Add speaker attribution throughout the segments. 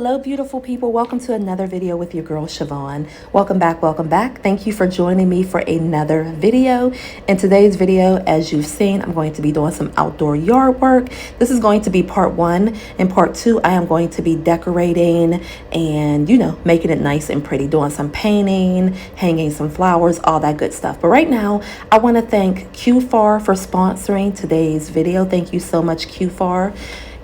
Speaker 1: Hello beautiful people, welcome to another video with your girl Shyvonne. Welcome back. Thank you for joining me for another video. In today's video, as you've seen, I'm going to be doing some outdoor yard work. This is going to be part 1. In part 2, I am going to be decorating and making it nice and pretty, doing some painting, hanging some flowers, all that good stuff. But right now I want to thank QFAR for sponsoring today's video. Thank you so much, QFAR.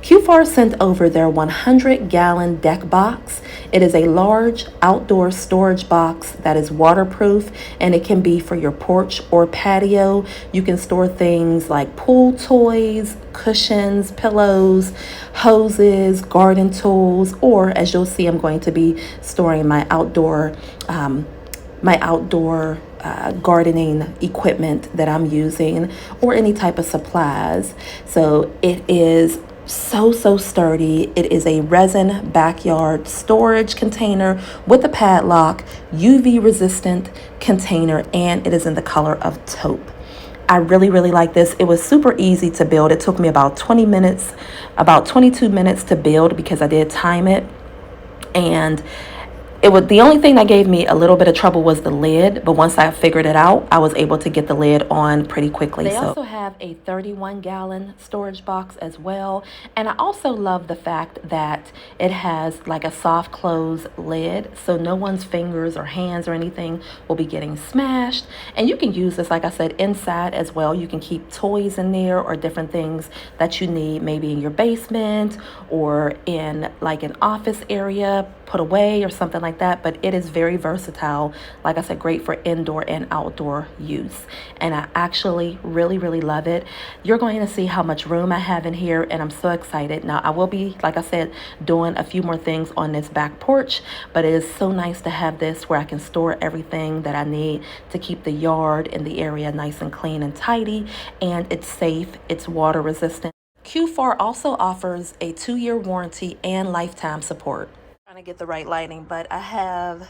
Speaker 1: QFAR sent over their 100-gallon deck box. It is a large outdoor storage box that is waterproof, and it can be for your porch or patio. You can store things like pool toys, cushions, pillows, hoses, garden tools, or as you'll see, I'm going to be storing my outdoor gardening equipment that I'm using, or any type of supplies. So it is so sturdy. It is a resin backyard storage container with a padlock, UV resistant container, and it is in the color of taupe. I really like this. It was super easy to build. It took me about 20 minutes, about 22 minutes to build because I did time it. And the only thing that gave me a little bit of trouble was the lid, but once I figured it out, I was able to get the lid on pretty quickly. They also have a 31-gallon storage box as well, and I also love the fact that it has like a soft close lid, so no one's fingers or hands or anything will be getting smashed. And you can use this, like I said, inside as well. You can keep toys in there or different things that you need, maybe in your basement or in like an office area put away or something like that. But it is very versatile, like I said, great for indoor and outdoor use, and I actually really love it. You're going to see how much room I have in here, and I'm so excited. Now I will be, like I said, doing a few more things on this back porch, but it is so nice to have this where I can store everything that I need to keep the yard and the area nice and clean and tidy, and it's safe, it's water resistant. QFAR also offers a 2-year warranty and lifetime support. Trying to get the right lighting, but I have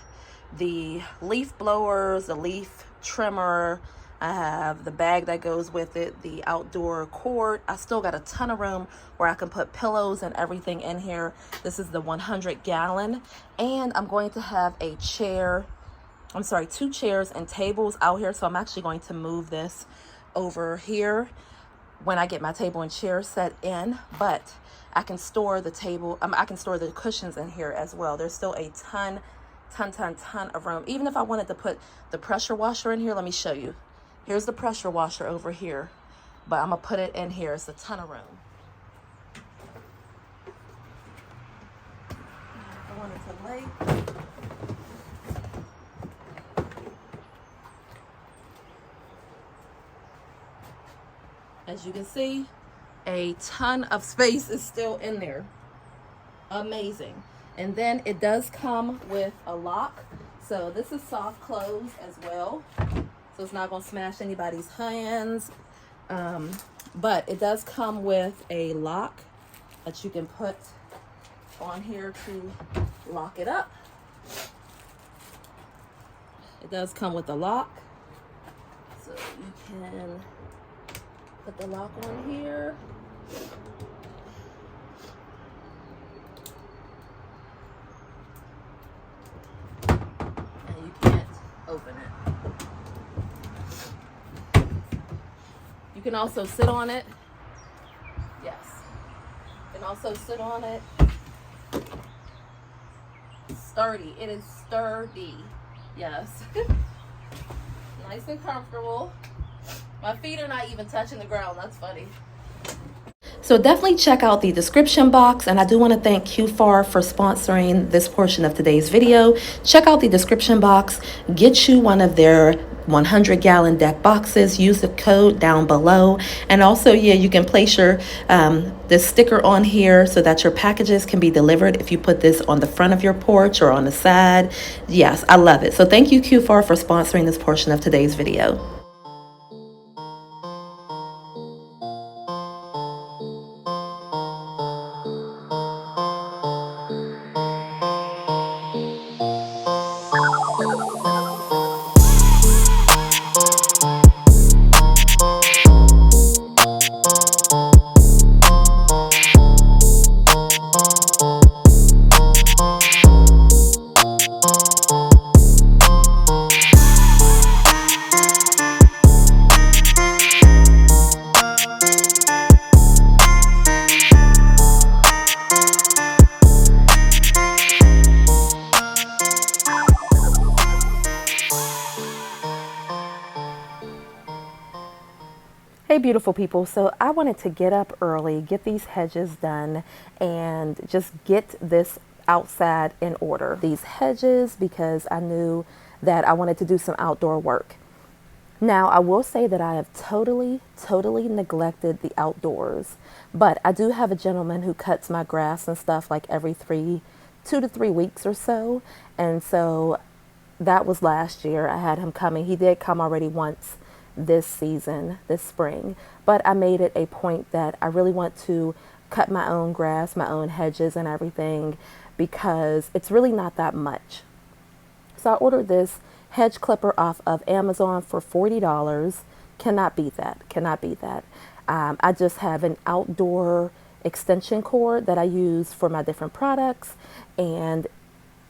Speaker 1: the leaf blowers, the leaf trimmer, I have the bag that goes with it, the outdoor cord. I still got a ton of room where I can put pillows and everything in here. This is the 100-gallon, and I'm going to have a chair, I'm sorry, 2 chairs and tables out here, so I'm actually going to move this over here when I get my table and chair set in. But I can store the table, I can store the cushions in here as well. There's still a ton of room. Even if I wanted to put the pressure washer in here, let me show you. Here's the pressure washer over here, but I'm gonna put it in here. It's a ton of room. I wanted to lay. As you can see, a ton of space is still in there. Amazing. And then it does come with a lock, so this is soft close as well, so it's not going to smash anybody's hands. But it does come with a lock that you can put on here to lock it up. It does come with a lock, so you can put the lock on here. And you can't open it. You can also sit on it. Yes. You can also sit on it. Sturdy. It is sturdy. Yes. Nice and comfortable. My feet are not even touching the ground. That's funny. So definitely check out the description box, and I do want to thank QFAR for sponsoring this portion of today's video. Check out the description box, get you one of their 100-gallon deck boxes, use the code down below, and also you can place your this sticker on here so that your packages can be delivered if you put this on the front of your porch or on the side. Yes, I love it. So thank you, QFAR, for sponsoring this portion of today's video. Hey, beautiful people. So I wanted to get up early, get these hedges done, and just get this outside in order. These hedges, because I knew that I wanted to do some outdoor work. Now, I will say that I have totally neglected the outdoors, but I do have a gentleman who cuts my grass and stuff like every 2 to 3 weeks or so. And so that was last year. I had him coming. He did come already once this season, this spring, but I made it a point that I really want to cut my own grass, my own hedges and everything, because it's really not that much. So I ordered this hedge clipper off of Amazon for $40. Cannot beat that. Cannot beat that. I just have an outdoor extension cord that I use for my different products, and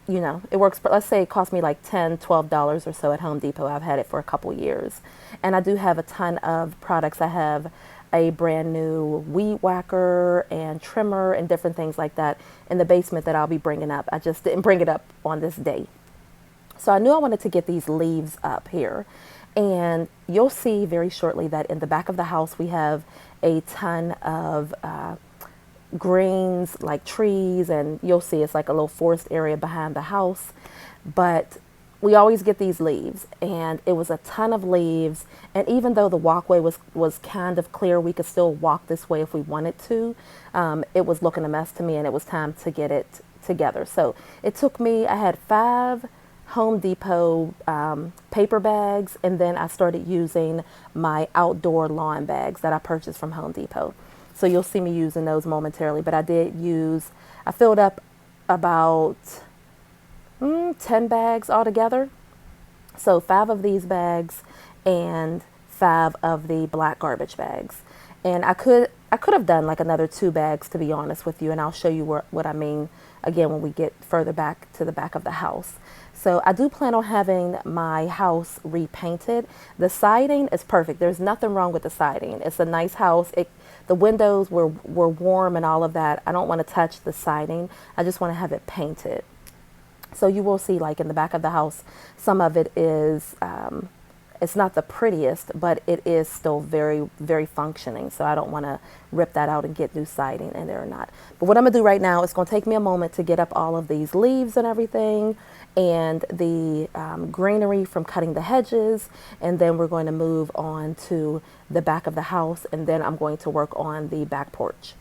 Speaker 1: you know, it works. Let's say it cost me like $10, $12 or so at Home Depot. I've had it for a couple years. And I do have a ton of products. I have a brand new weed whacker and trimmer and different things like that in the basement that I'll be bringing up. I just didn't bring it up on this day. So I knew I wanted to get these leaves up here. And you'll see very shortly that in the back of the house, we have a ton of greens, like trees, and you'll see it's like a little forest area behind the house. But we always get these leaves, and it was a ton of leaves. And even though the walkway was kind of clear, we could still walk this way if we wanted to. It was looking a mess to me, and it was time to get it together. So it took me, I had 5 Home Depot paper bags, and then I started using my outdoor lawn bags that I purchased from Home Depot. So you'll see me using those momentarily, but I filled up about 10 bags altogether. So 5 of these bags and 5 of the black garbage bags. And I could have done like another 2 bags, to be honest with you, and I'll show you what I mean again when we get further back to the back of the house. So I do plan on having my house repainted. The siding is perfect. There's nothing wrong with the siding. It's a nice house. The windows were warm and all of that. I don't want to touch the siding. I just want to have it painted. So you will see, like in the back of the house, some of it is, it's not the prettiest, but it is still very, very functioning. So I don't want to rip that out and get new siding in there or not. But what I'm going to do right now, it's going to take me a moment to get up all of these leaves and everything, and the greenery from cutting the hedges. And then we're going to move on to the back of the house, and then I'm going to work on the back porch.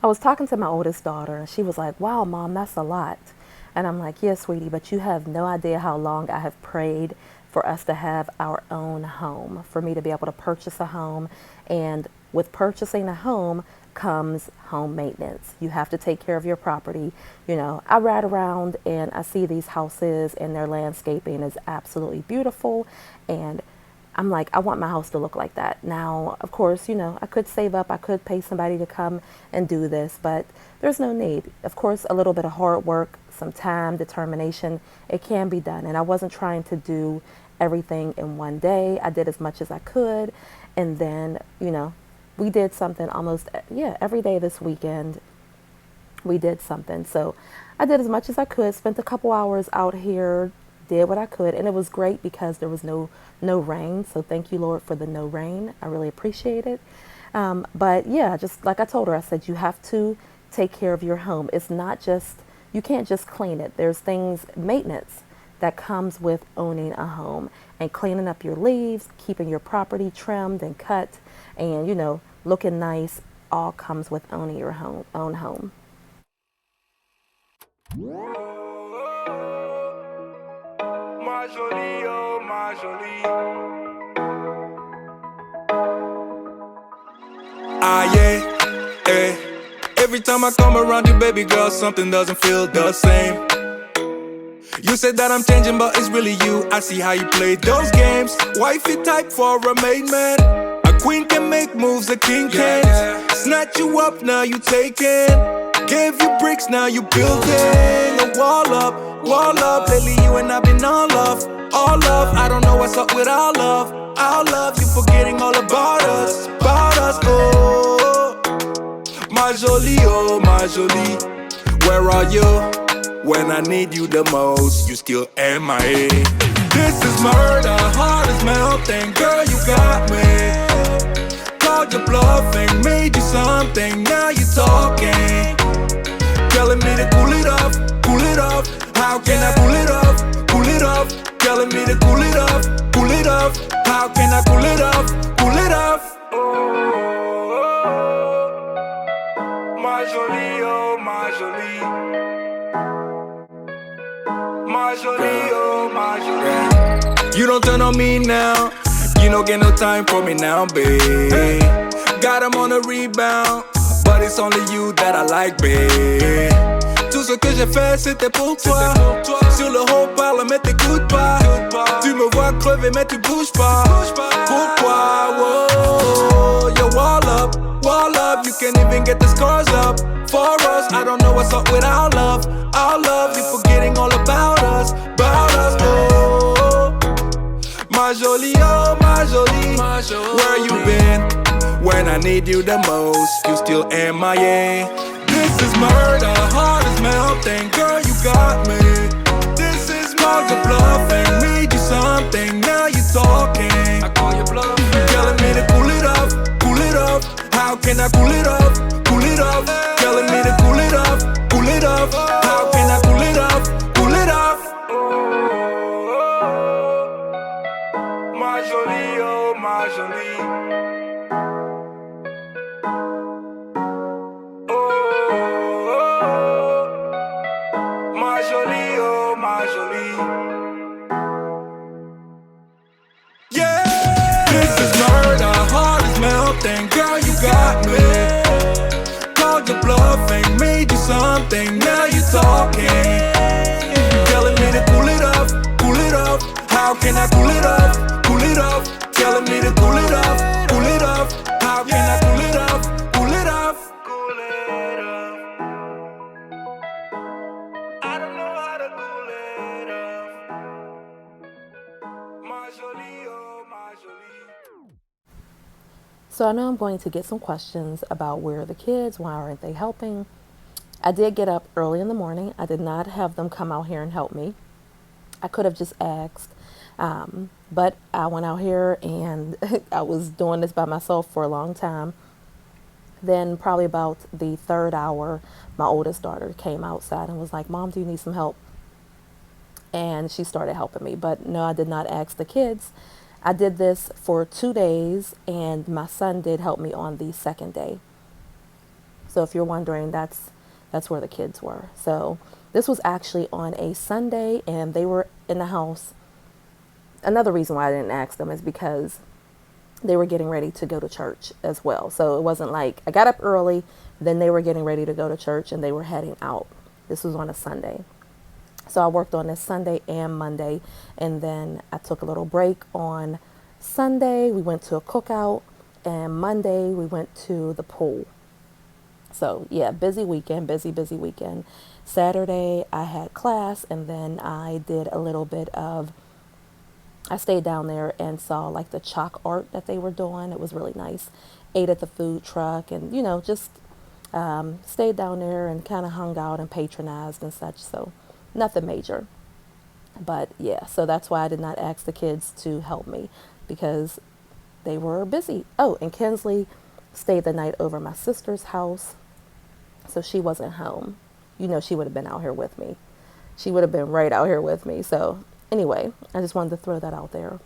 Speaker 1: I was talking to my oldest daughter, and she was like, "Wow, Mom, that's a lot." And I'm like, "Yeah, sweetie, but you have no idea how long I have prayed for us to have our own home, for me to be able to purchase a home. And with purchasing a home comes home maintenance. You have to take care of your property. You know, I ride around and I see these houses, and their landscaping is absolutely beautiful. And I'm like, I want my house to look like that. Now, of course, you know, I could save up, I could pay somebody to come and do this, but there's no need. Of course, a little bit of hard work, some time, determination, it can be done. And I wasn't trying to do everything in one day. I did as much as I could. And then, you know, we did something almost, every day this weekend. we did something. So I did as much as I could, spent a couple hours out here, did what I could, and it was great because there was no rain. So thank you, Lord, for the no rain. I really appreciate it. But yeah, just like I told her, I said, you have to take care of your home. It's not just, you can't just clean it. There's things, maintenance that comes with owning a home and cleaning up your leaves, keeping your property trimmed and cut, and looking nice, all comes with owning your own home.
Speaker 2: Ma jolie, oh ma jolie. Ah yeah, eh. Every time I come around you, baby girl, something doesn't feel the same. You said that I'm changing, but it's really you. I see how you play those games. Wifey type for a maid man. A queen can make moves, a king can't. Snatch you up, now you taking. Gave you bricks, now you building a wall up, wall up. Lately you and I been all love, all love. I don't know what's up with our love, our love. You forgetting all about us, oh. My jolie, oh my jolie. Where are you? When I need you the most, you still MIA. This is murder, heart is melting. Girl, you got me. Called your bluffing, made you something. Now you talking, telling me to cool it off, cool it off. How can I cool it off, cool it off? Telling me to cool it off, cool it off. How can I cool it off, cool it off? Ma jolie, oh ma jolie. Ma jolie, oh ma jolie. You don't turn on me now. You don't get no time for me now, babe. Got him on a rebound, but it's only you that I like, babe. Tout ce que j'ai fait c'était pour toi. Sur le haut parle mais t'écoutes pas. Tu me vois crever mais tu bouges pas. Pourquoi? Whoa, yo, wall up, wall up. You can't even get the scars up for us. I don't know what's up with our love, our love. You're forgetting all about us, oh. Ma jolie, oh ma jolie. Where you been? When I need you the most, you still MIA. This is murder, heart is melting. Girl, you got me. This is called your bluffing. Made you something, now you talking. I call you bluffing. Telling me to cool it off, cool it off. How can I cool it off, cool it off? Telling me to cool it off, cool it off. How can I cool it off, cool it off? Ma jolie, oh ma jolie. Ma jolie, oh ma jolie. Yeah, this is murder, heart is melting. Girl, you got me. Called your bluffing, made you something. Now you talking, telling me to cool it off, cool it off. How can I cool it off, cool it off? Telling me to cool it off, cool it off. How can I cool it off, cool it off? Cool it off. I don't know how to cool it off. Ma jolie, oh ma jolie.
Speaker 1: So I know I'm going to get some questions about where are the kids, why aren't they helping? I did get up early in the morning. I did not have them come out here and help me. I could have just asked, but I went out here and I was doing this by myself for a long time. Then probably about the third hour, my oldest daughter came outside and was like, Mom, do you need some help? And she started helping me. But no, I did not ask the kids. I did this for 2 days, and my son did help me on the second day. So if you're wondering, that's where the kids were. So this was actually on a Sunday, and they were in the house. Another reason why I didn't ask them is because they were getting ready to go to church as well. So it wasn't like I got up early, then they were getting ready to go to church and they were heading out. This was on a Sunday. So I worked on this Sunday and Monday, and then I took a little break on Sunday. We went to a cookout, and Monday we went to the pool. So yeah, busy weekend. Saturday I had class, and then I did a little bit of, I stayed down there and saw like the chalk art that they were doing. It was really nice. Ate at the food truck, and just Stayed down there and kind of hung out and patronized and such. So nothing major. But yeah, so that's why I did not ask the kids to help me, because they were busy. Oh, and Kinsley stayed the night over my sister's house, so she wasn't home. You know, she would have been out here with me. She would have been right out here with me. So anyway, I just wanted to throw that out there.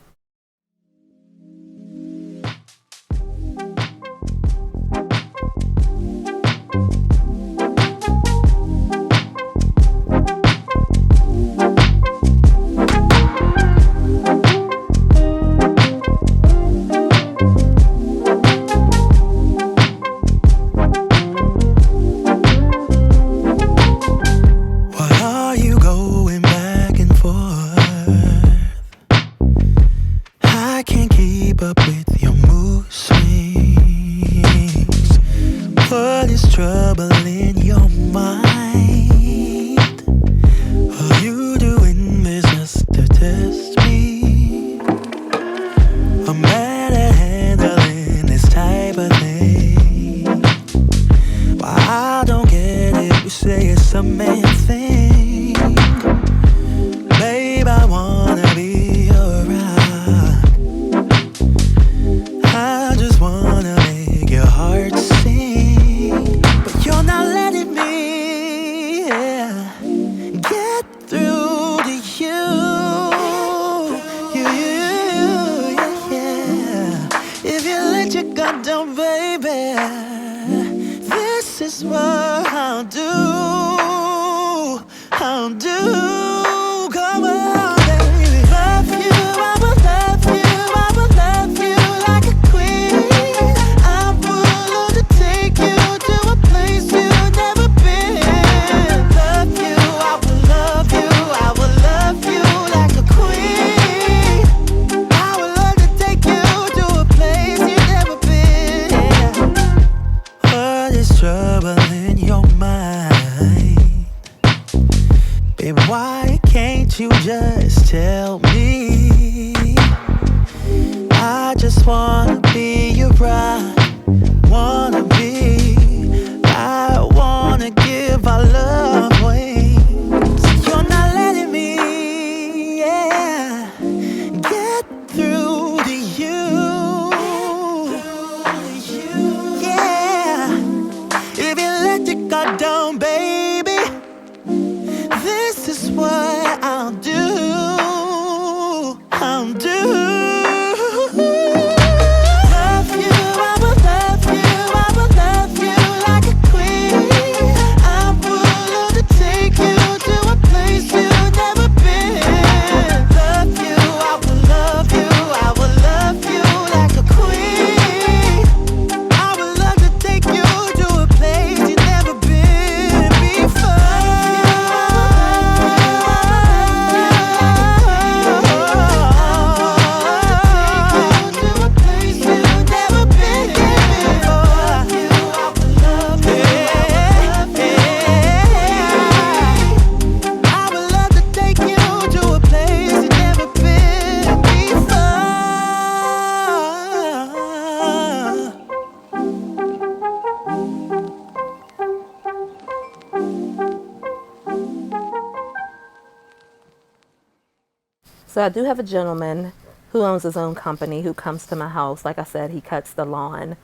Speaker 1: So I do have a gentleman who owns his own company who comes to my house. Like I said, he cuts the lawn.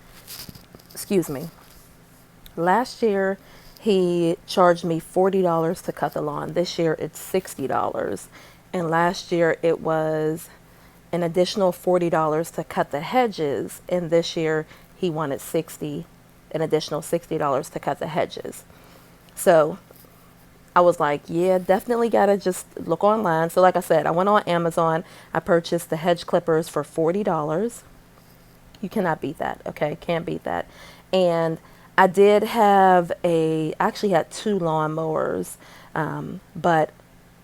Speaker 1: Excuse me. Last year, he charged me $40 to cut the lawn. This year, it's $60. And last year, it was an additional $40 to cut the hedges. And this year, he wanted an additional $60 to cut the hedges. So I was like, yeah, definitely got to just look online. So like I said, I went on Amazon. I purchased the hedge clippers for $40. You cannot beat that, okay? Can't beat that. And I did have I actually had 2 lawnmowers, but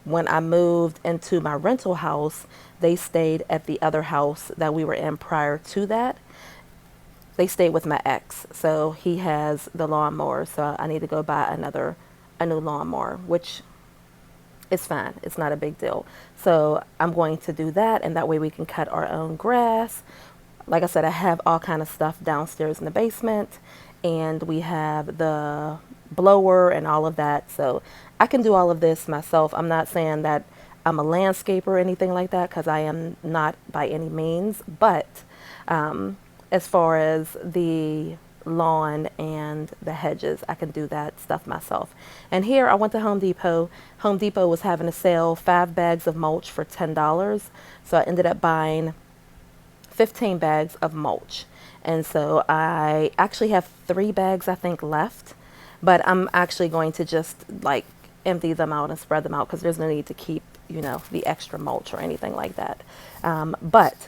Speaker 1: when I moved into my rental house, they stayed at the other house that we were in prior to that. They stayed with my ex, so he has the lawnmower, so I need to go buy a new lawnmower, which is fine. It's not a big deal. So I'm going to do that, and that way we can cut our own grass. Like I said, I have all kind of stuff downstairs in the basement, and we have the blower and all of that. So I can do all of this myself. I'm not saying that I'm a landscaper or anything like that, because I am not by any means. But as far as the lawn and the hedges, I can do that stuff myself. And here I went to Home Depot. Home Depot was having a sale, 5 bags of mulch for $10. So I ended up buying 15 bags of mulch. And so I actually have 3 bags, I think, left. But I'm actually going to just like empty them out and spread them out, because there's no need to keep, you know, the extra mulch or anything like that. But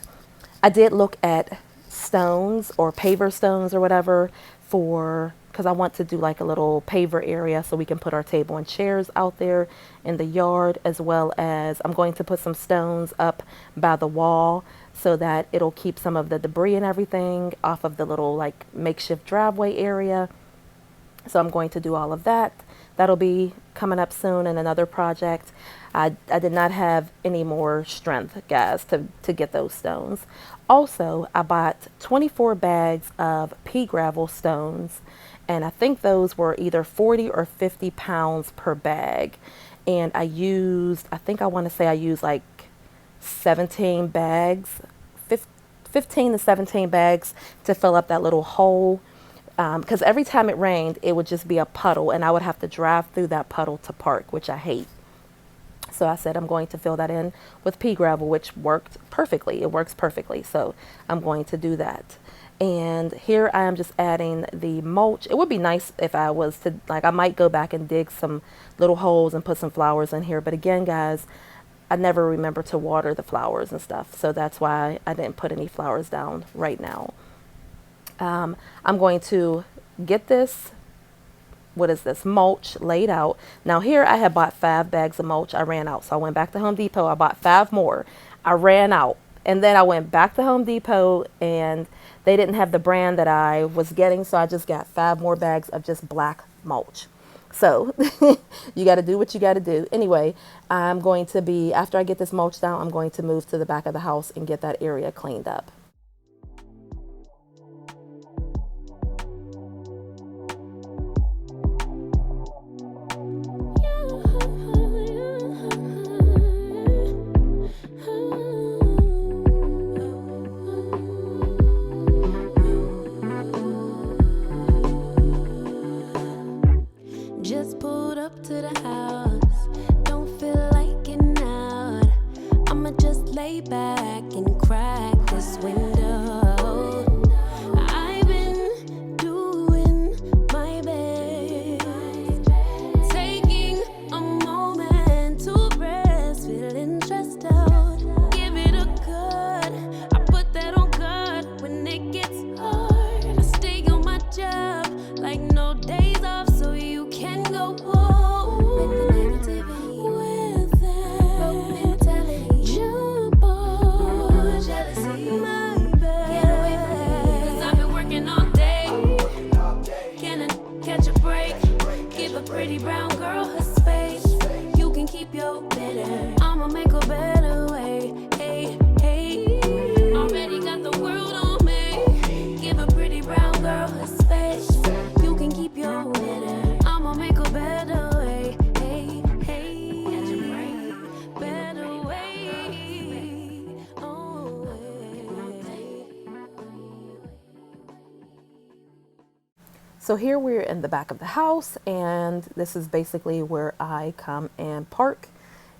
Speaker 1: I did look at stones or paver stones or whatever, for because I want to do like a little paver area so we can put our table and chairs out there in the yard, as well as I'm going to put some stones up by the wall so that it'll keep some of the debris and everything off of the little like makeshift driveway area. So I'm going to do all of that. That'll be coming up soon in another project. I did not have any more strength, guys, to get those stones. Also, I bought 24 bags of pea gravel stones, and I think those were either 40 or 50 pounds per bag. And I want to say I used like 17 bags, 15 to 17 bags to fill up that little hole. Because every time it rained, it would just be a puddle, and I would have to drive through that puddle to park, which I hate. So I said I'm going to fill that in with pea gravel, which worked perfectly. It works perfectly. So I'm going to do that. And here I am just adding the mulch. It would be nice if I was to, like, I might go back and dig some little holes and put some flowers in here. But again, guys, I never remember to water the flowers and stuff. So that's why I didn't put any flowers down right now. I'm going to get this, mulch laid out. Now here I had bought 5 bags of mulch. I ran out. So I went back to Home Depot. I bought 5 more. I ran out. And then I went back to Home Depot, and they didn't have the brand that I was getting. So I just got 5 more bags of just black mulch. So you got to do what you got to do. Anyway, I'm going to be, after I get this mulch down, I'm going to move to the back of the house and get that area cleaned up.
Speaker 3: Just pulled up to the house, don't feel like getting out. I'ma just lay back and crack this window. I've been doing my best, taking a moment to rest, feeling stressed out. Give it a good, I put that on God when it gets hard. I stay on my job like no days off, so you can go home with the negativity, with that broke mentality. Jump on jealousy, my bad. Get away from me, 'cause I've been working all day. Can I catch a break? Give a pretty brown girl her space. You can keep your bitter, I'ma make a better way. Hey, hey, already got the world on me. Give a pretty brown girl her space. You can keep your bitter, I'ma make a better way. Hey, hey, catch a break, better way. Oh, way.
Speaker 1: So here we're in the back of the house, and this is basically where I come and park.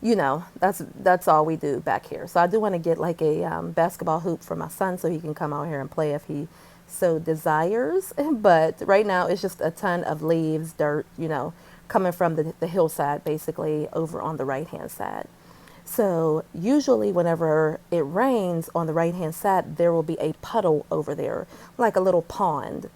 Speaker 1: You know, that's all we do back here. So I do want to get like a basketball hoop for my son so he can come out here and play if he so desires. But right now it's just a ton of leaves, dirt, you know, coming from the hillside, basically over on the right hand side. So usually whenever it rains on the right hand side, there will be a puddle over there, like a little pond.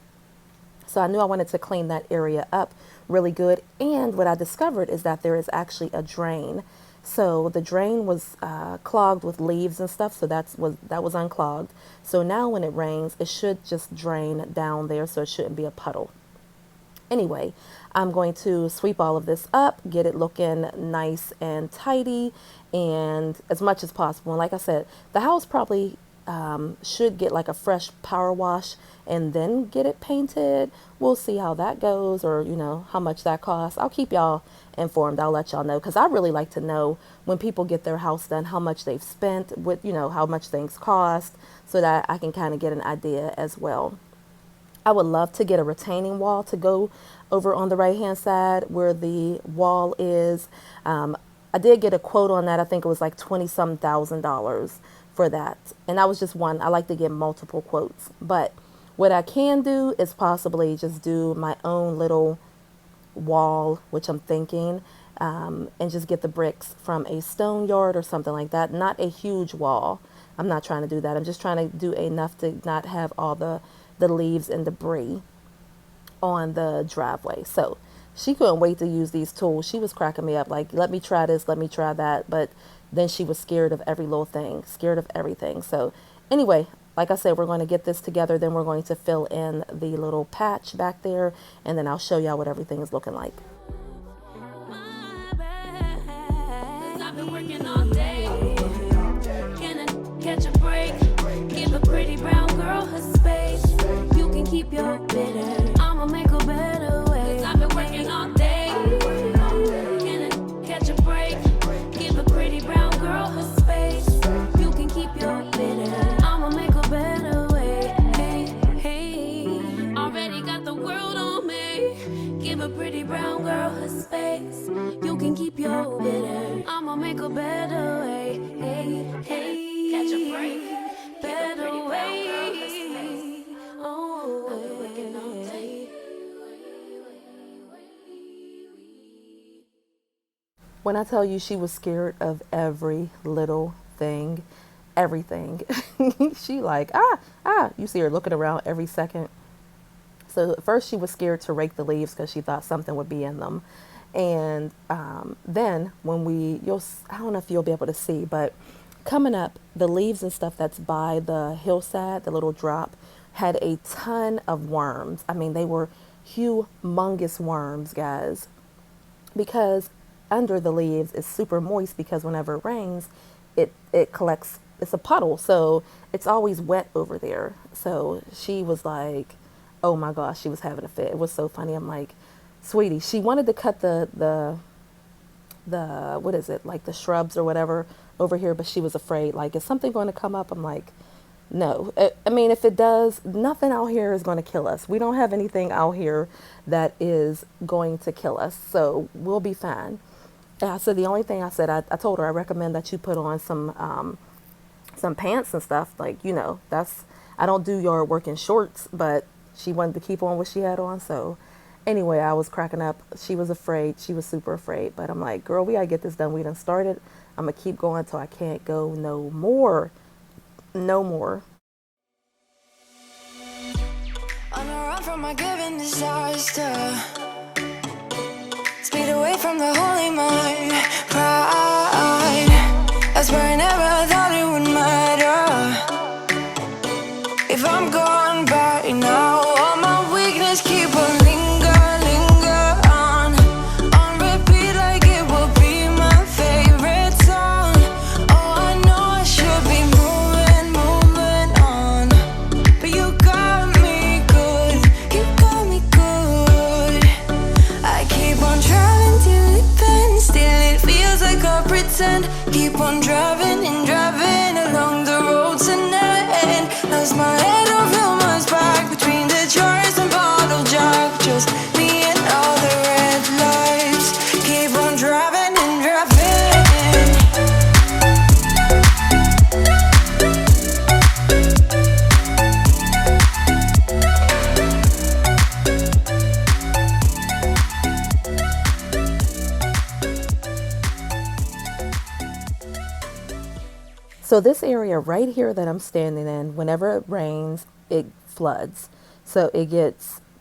Speaker 1: So I knew I wanted to clean that area up really good. And what I discovered is that there is actually a drain. So the drain was clogged with leaves and stuff. So that was unclogged. So now when it rains, it should just drain down there. So it shouldn't be a puddle. Anyway, I'm going to sweep all of this up, get it looking nice and tidy, and as much as possible. And like I said, the house probably should get like a fresh power wash and then get it painted. We'll see how that goes, or you know, how much that costs. I'll keep y'all informed. I'll let y'all know, because I really like to know when people get their house done how much they've spent, with, you know, how much things cost, so that I can kind of get an idea as well. I would love to get a retaining wall to go over on the right hand side where the wall is. I did get a quote on that. I think it was like $20-some thousand for that. And that was just one. I like to get multiple quotes. But what I can do is possibly just do my own little wall, which I'm thinking, and just get the bricks from a stone yard or something like that. Not a huge wall. I'm not trying to do that. I'm just trying to do enough to not have all the leaves and debris on the driveway. So she couldn't wait to use these tools. She was cracking me up, like, let me try this, let me try that. But then she was scared of every little thing, scared of everything. So anyway, like I said, we're going to get this together. Then we're going to fill in the little patch back there, and then I'll show y'all what everything is looking like.
Speaker 3: I've been working all day. Can I catch a break? Give a pretty brown girl her space. You can keep your bitter. I'ma make a better way. I've been working all day. Can I catch a break? Give a pretty brown girl her space. You can keep your bitter. I'ma make a better way. Hey, hey. Already got the world on me. Give a pretty brown girl her space. You can keep your bitter. I'ma make a better way. Hey, hey. Catch a break. Better way. Oh, hey.
Speaker 1: When I tell you she was scared of every little thing, everything, she like, you see her looking around every second. So at first she was scared to rake the leaves because she thought something would be in them. And then when I don't know if you'll be able to see, but coming up, the leaves and stuff that's by the hillside, the little drop, had a ton of worms. I mean, they were humongous worms, guys, because under the leaves is super moist, because whenever it rains, it collects, it's a puddle, so it's always wet over there. So she was like, oh my gosh, she was having a fit. It was so funny. I'm like, sweetie, she wanted to cut the what is it, like the shrubs or whatever over here, but she was afraid, like, is something going to come up? I'm like, no. I mean, if it does, nothing out here is going to kill us. We don't have anything out here that is going to kill us, so we'll be fine. And I said, the only thing I said, I told her, I recommend that you put on some pants and stuff, like, you know, I don't do yard work in shorts, but she wanted to keep on what she had on. So anyway, I was cracking up. She was afraid. She was super afraid. But I'm like, girl, we got to get this done. We done started. I'm going to keep going till I can't go no more. No more.
Speaker 4: On a run from my given disaster. Speed away from the holy mind. Pride. I swear I never thought it would matter. If I'm gone by now, all my weakness keep on linger on repeat, like it will be my favorite song. Oh, I know I should be moving on, but you got me good, you got me good. I keep on driving till it bends, still it feels like I pretend. Keep on driving and driving along the road to never end. Lost my head over my back between the jars and bottle jack. Just me and all the red lights. Keep on driving and driving.
Speaker 1: So this area right here that I'm standing in, whenever it rains, it floods. So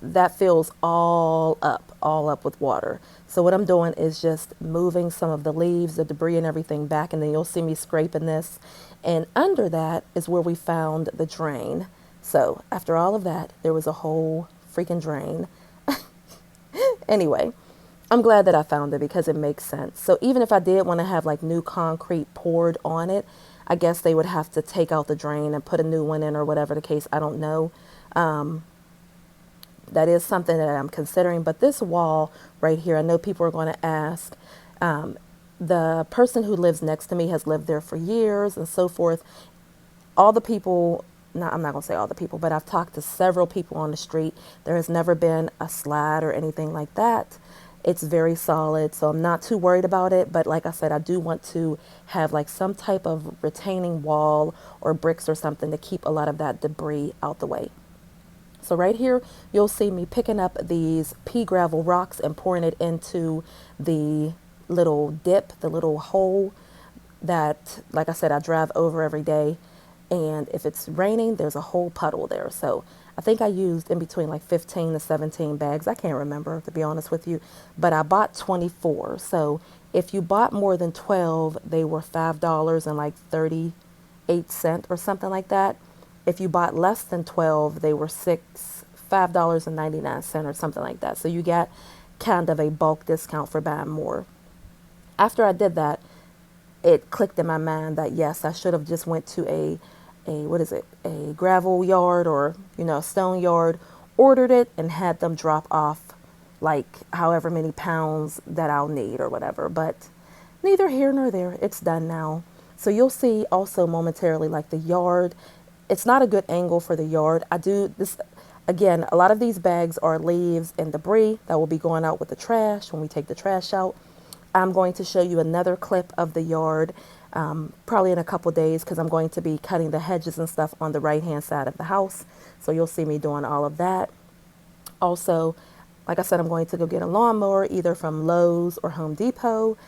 Speaker 1: that fills all up with water. So what I'm doing is just moving some of the leaves, the debris and everything back, and then you'll see me scraping this. And under that is where we found the drain. So after all of that, there was a whole freaking drain. Anyway, I'm glad that I found it because it makes sense. So even if I did want to have like new concrete poured on it, I guess they would have to take out the drain and put a new one in or whatever the case. I don't know. That is something that I'm considering. But this wall right here, I know people are going to ask. The person who lives next to me has lived there for years and so forth. All the people, I'm not going to say all the people, but I've talked to several people on the street. There has never been a slide or anything like that. It's very solid, so I'm not too worried about it. But like I said, I do want to have like some type of retaining wall or bricks or something to keep a lot of that debris out the way. So right here, you'll see me picking up these pea gravel rocks and pouring it into the little dip, the little hole that, like I said, I drive over every day. And if it's raining, there's a whole puddle there. So I think I used in between like 15 to 17 bags. I can't remember, to be honest with you, but I bought 24. So if you bought more than 12, they were $5 and like 38 cents or something like that. If you bought less than 12, they were $5.99 or something like that. So you get kind of a bulk discount for buying more. After I did that, it clicked in my mind that yes, I should have just went to a gravel yard or, a stone yard, ordered it and had them drop off like however many pounds that I'll need or whatever. But neither here nor there. It's done now. So you'll see also momentarily like the yard. It's not a good angle for the yard. I do this, again, a lot of these bags are leaves and debris that will be going out with the trash when we take the trash out. I'm going to show you another clip of the yard probably in a couple days because I'm going to be cutting the hedges and stuff on the right-hand side of the house. So you'll see me doing all of that. Also, like I said, I'm going to go get a lawnmower either from Lowe's or Home Depot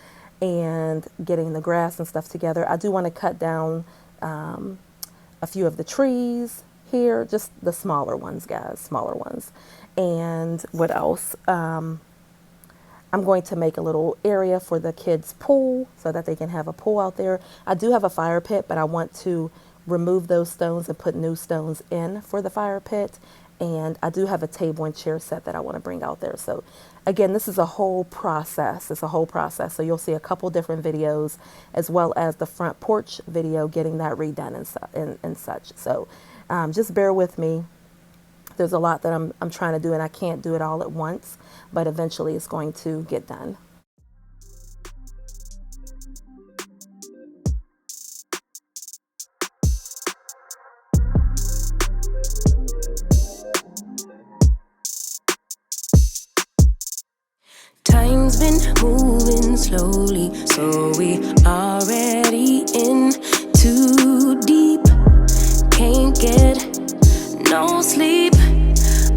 Speaker 1: and getting the grass and stuff together. I do want to cut down a few of the trees here, just the smaller ones, guys, smaller ones. And what else? I'm going to make a little area for the kids' pool so that they can have a pool out there. I do have a fire pit, but I want to remove those stones and put new stones in for the fire pit. And I do have a table and chair set that I want to bring out there. So again, this is a whole process. It's a whole process. So you'll see a couple different videos as well as the front porch video getting that redone and such. So just bear with me. There's a lot that I'm trying to do and I can't do it all at once, but eventually it's going to get done.
Speaker 3: Time's been moving slowly, so we already in too deep. Can't get no sleep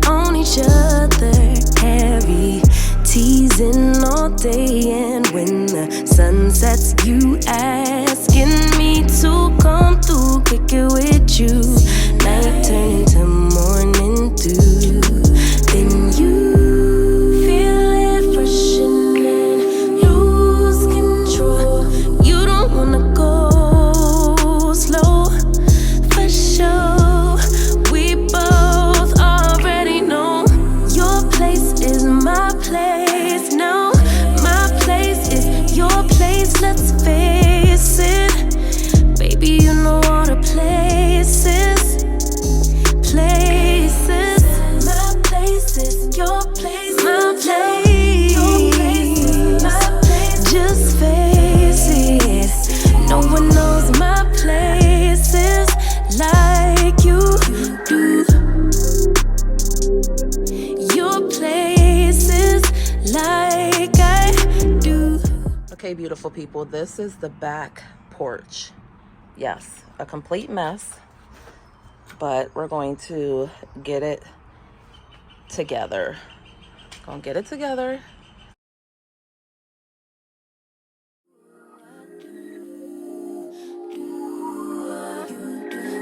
Speaker 3: on each other, heavy teasing all day. And when the sun sets, you asking me to come through, kick it with you. Night turn into morning dew. Then you
Speaker 1: beautiful people, this is the back porch. Yes, a complete mess, but we're going to get it together. Gonna get it together.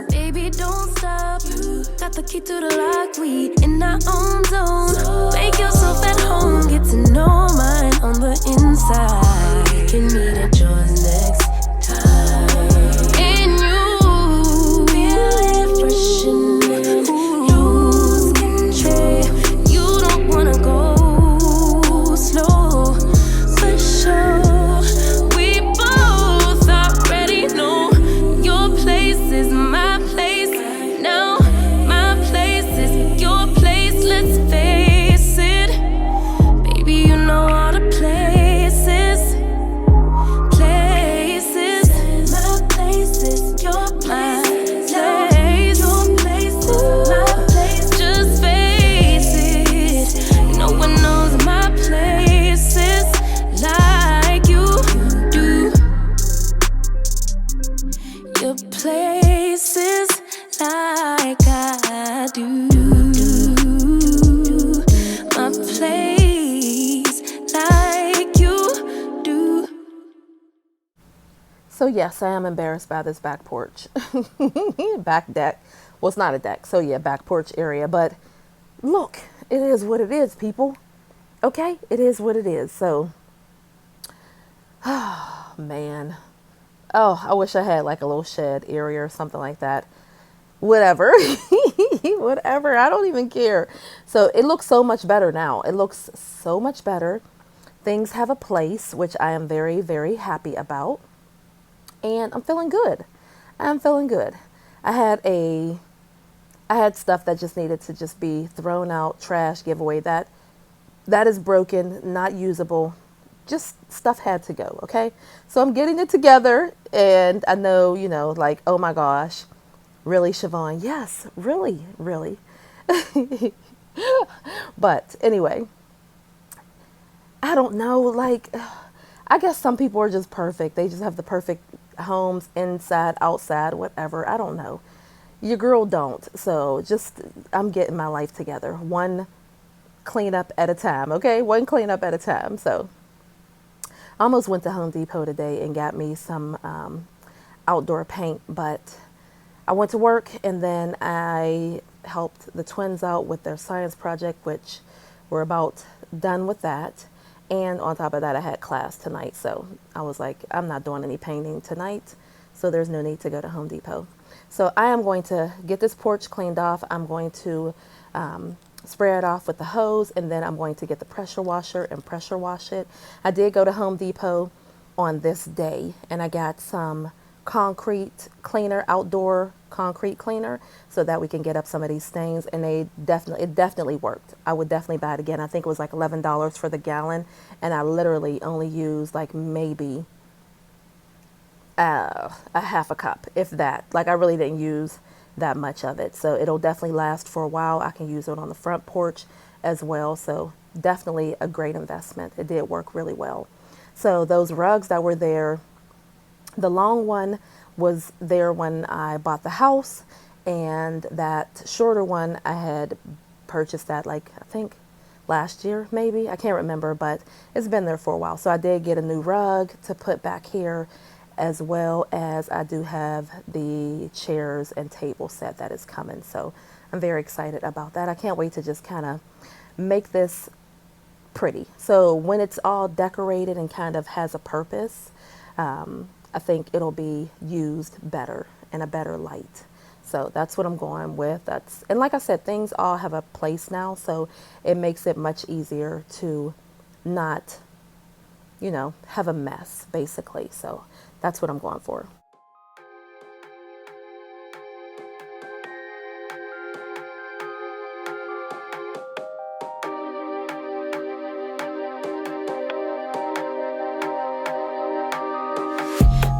Speaker 3: Baby, don't stop. Got the key to the lock. We in our own zone. Make yourself at home. Get to know mine on the inside. We can meet at yours next time. And you feel it freshening. Lose control. You don't wanna go slow. For sure. We both already know you're
Speaker 1: So yes, I am embarrassed by this back porch, back deck. Well, it's not a deck. So yeah, back porch area. But look, it is what it is, people. Okay, it is what it is. So, oh man. Oh, I wish I had like a little shed area or something like that. Whatever. Whatever. I don't even care. So it looks so much better now. It looks so much better. Things have a place, which I am very, very happy about. And I'm feeling good. I'm feeling good. I had stuff that just needed to just be thrown out, trash, giveaway. That is broken, not usable. Just stuff had to go, okay? So I'm getting it together, and I know, you know, like, oh my gosh, really, Shyvonne? Yes, really, really. But anyway, I don't know, like, I guess some people are just perfect. They just have the perfect homes, inside, outside, whatever. I don't know. Your girl don't. So just, I'm getting my life together. One cleanup at a time, okay? One cleanup at a time. So I almost went to Home Depot today and got me some outdoor paint, but I went to work and then I helped the twins out with their science project, which we're about done with that. And on top of that, I had class tonight. So I was like, I'm not doing any painting tonight, so there's no need to go to Home Depot. So I am going to get this porch cleaned off. I'm going to spray it off with the hose, and then I'm going to get the pressure washer and pressure wash it. I did go to Home Depot on this day, and I got some concrete cleaner, outdoor concrete cleaner, so that we can get up some of these stains, and it definitely worked. I would definitely buy it again. I think it was like $11 for the gallon, and I literally only used like maybe a half a cup, if that. Like, I really didn't use that much of it, so it'll definitely last for a while. I can use it on the front porch as well, so definitely a great investment. It did work really well. So those rugs that were there, the long one was there when I bought the house, and that shorter one I had purchased that, like, I think last year maybe, I can't remember, but it's been there for a while. So I did get a new rug to put back here, as well as I do have the chairs and table set that is coming. So I'm very excited about that. I can't wait to just kind of make this pretty. So when it's all decorated and kind of has a purpose, I think it'll be used better in a better light. So that's what I'm going with. And like I said, things all have a place now, so it makes it much easier to not, you know, have a mess, basically. So that's what I'm going for.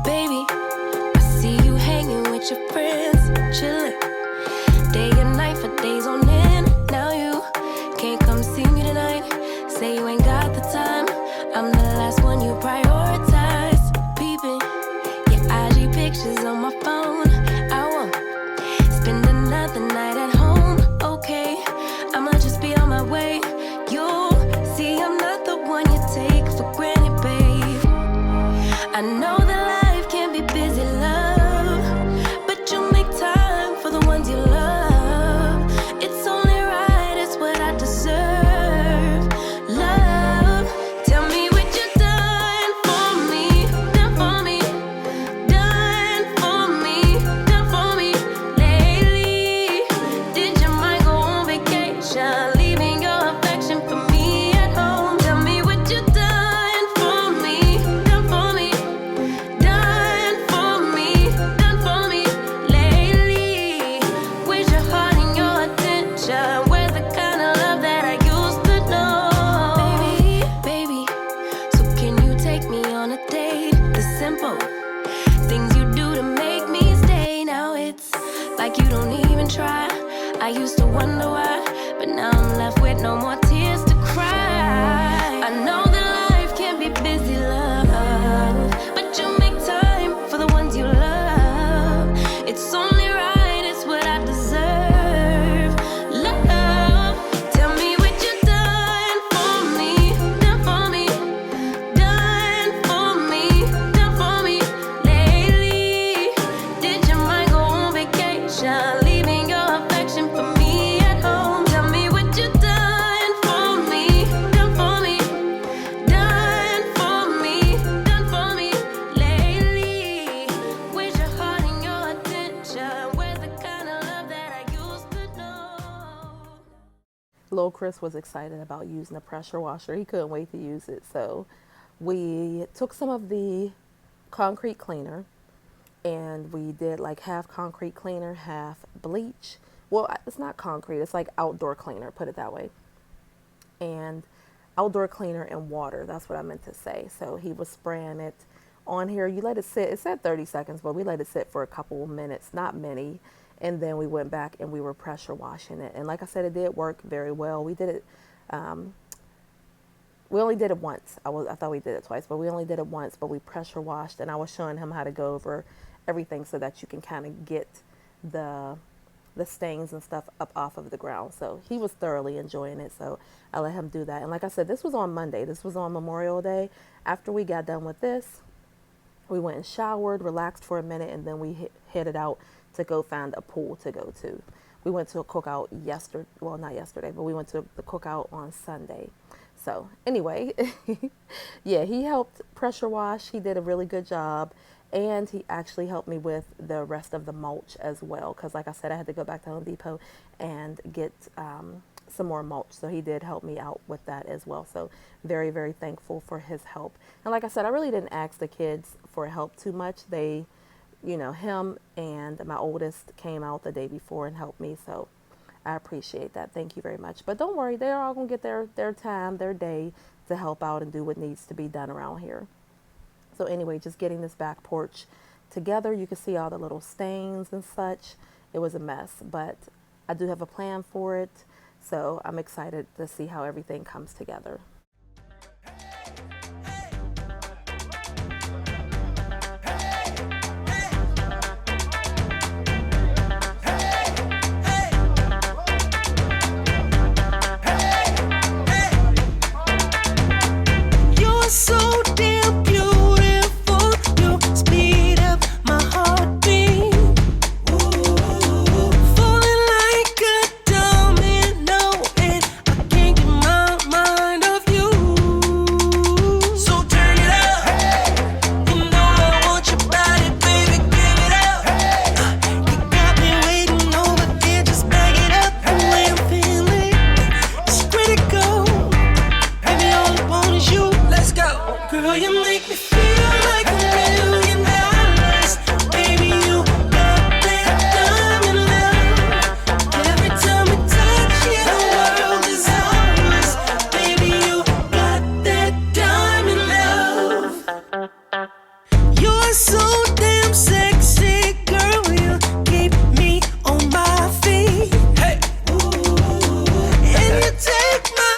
Speaker 3: Baby, I see you hanging with your friends, chilling day and night for days on end. Now you can't come see me tonight. Say you ain't got the time. I'm the last one you prioritize. Peeping your IG pictures on my phone. I won't spend another night at home. Okay, I'ma just be on my way. You'll see I'm not the one you take for granted, babe. I know that life can be busy, love, but you make time for the ones you love. It's only right, it's what I deserve. Love, tell me what you done for me, done for me, done for me, done for me lately. Did your mind go on vacation, leaving your affection for me at home? Tell me what you done for me, done for me, done for me lately. Where's your heart and your attention? Where's the kind of love that I used to know? Baby, so can you take me on a date? The simple things you do to make me stay. Now it's like you don't even try. I used to wonder why, but now I'm left with no more tears to cry. I know that life can be busy, love, but you make time for the ones you love. It's only right, it's what I deserve. Love, tell me what you done for me, done for me, done for me, done for me lately.
Speaker 1: little Chris was excited about using the pressure washer. He couldn't wait to use it. So we took some of the concrete cleaner and we did like half concrete cleaner, half bleach. Well, it's not concrete, it's like outdoor cleaner, put it that way. And outdoor cleaner and water, that's what I meant to say. So he was spraying it on here. You let it sit, it said 30 seconds, but we let it sit for a couple of minutes, not many. And then we went back and we were pressure washing it. And like I said, it did work very well. We did it, we only did it once. I thought we did it twice, but we only did it once, but we pressure washed and I was showing him how to go over everything so that you can kind of get the stains and stuff up off of the ground. So he was thoroughly enjoying it. So I let him do that. And like I said, this was on Monday. This was on Memorial Day. After we got done with this, we went and showered, relaxed for a minute, and then we headed out to go find a pool to go to. We went to a cookout yesterday, well, not yesterday, but we went to the cookout on Sunday. So anyway, yeah, he helped pressure wash. He did a really good job. And he actually helped me with the rest of the mulch as well. Because like I said, I had to go back to Home Depot and get some more mulch. So he did help me out with that as well. So very, very thankful for his help. And like I said, I really didn't ask the kids for help too much. They, you know, him and my oldest came out the day before and helped me. So I appreciate that. Thank you very much. But don't worry, they're all going to get their time, their day to help out and do what needs to be done around here. So anyway, just getting this back porch together. You can see all the little stains and such. It was a mess, but I do have a plan for it. So I'm excited to see how everything comes together.